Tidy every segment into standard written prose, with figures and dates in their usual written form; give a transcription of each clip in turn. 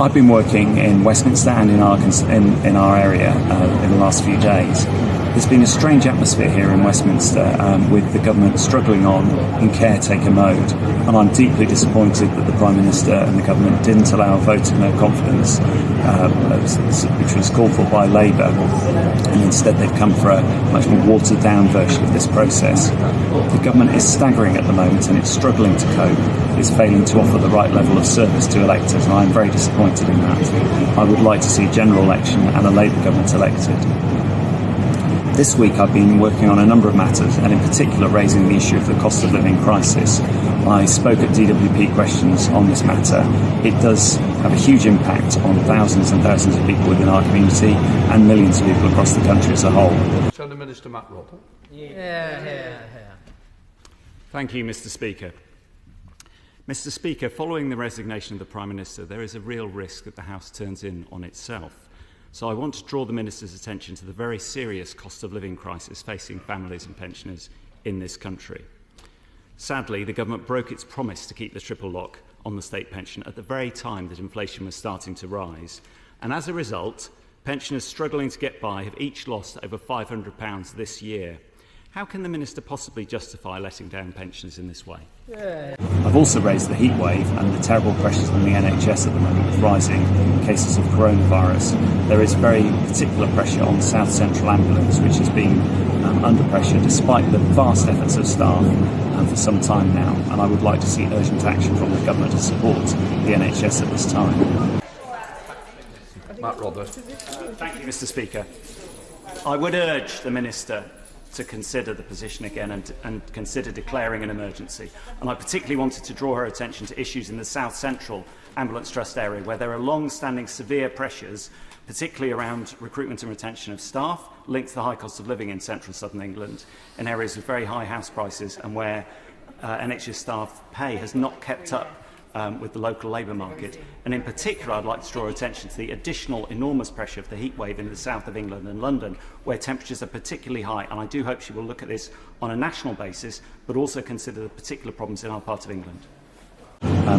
I've been working in Westminster and in our area in the last few days. There's been a strange atmosphere here in Westminster with the government struggling on in caretaker mode, and I'm deeply disappointed that the Prime Minister and the government didn't allow a vote of no confidence, which was called for by Labour, and instead they've come for a much more watered down version of this process. The government is staggering at the moment and it's struggling to cope. It's failing to offer the right level of service to electors, and I'm very disappointed in that. I would like to see a general election and a Labour government elected. This week I've been working on a number of matters, and in particular raising the issue of the cost of living crisis. I spoke at DWP Questions on this matter. It does have a huge impact on thousands and thousands of people within our community and millions of people across the country as a whole. Senator Minister Matt Roper. Thank you, Mr. Speaker. Mr. Speaker, following the resignation of the Prime Minister, there is a real risk that the House turns in on itself. So I want to draw the Minister's attention to the very serious cost of living crisis facing families and pensioners in this country. Sadly, the government broke its promise to keep the triple lock on the state pension at the very time that inflation was starting to rise. And as a result, pensioners struggling to get by have each lost over £500 this year. How can the Minister possibly justify letting down pensioners in this way? I've also raised the heatwave and the terrible pressures on the NHS at the moment with rising cases of coronavirus. There is very particular pressure on South Central Ambulance, which has been under pressure despite the vast efforts of staff for some time now, and I would like to see urgent action from the government to support the NHS at this time. Matt Roper. Thank you, Mr. Speaker. I would urge the Minister to consider the position again and consider declaring an emergency. And I particularly wanted to draw her attention to issues in the South Central Ambulance Trust area where there are long-standing severe pressures, particularly around recruitment and retention of staff, linked to the high cost of living in central southern England, in areas with very high house prices and where NHS staff pay has not kept up with the local labour market. And in particular, I'd like to draw attention to the additional enormous pressure of the heatwave in the south of England and London, where temperatures are particularly high. And I do hope she will look at this on a national basis, but also consider the particular problems in our part of England.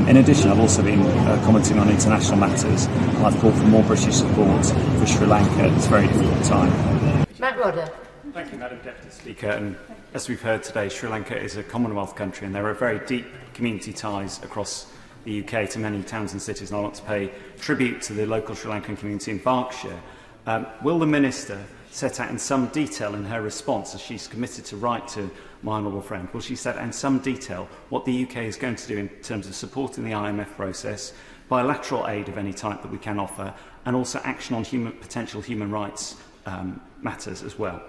In addition, I've also been commenting on international matters, and I've called for more British support for Sri Lanka at this very difficult time. Matt Roper. Thank you, Madam Deputy Speaker. And as we've heard today, Sri Lanka is a Commonwealth country, and there are very deep community ties across the UK to many towns and cities, and I want to pay tribute to the local Sri Lankan community in Berkshire. Will the Minister set out in some detail in her response, as she's committed to write to my honourable friend, will she set out in some detail what the UK is going to do in terms of supporting the IMF process, bilateral aid of any type that we can offer, and also action on potential human rights matters as well?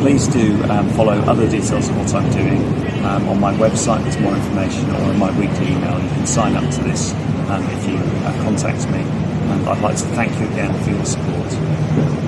Please do follow other details of what I'm doing on my website. There's more information, or in my weekly email. You can sign up to this if you contact me. And I'd like to thank you again for your support.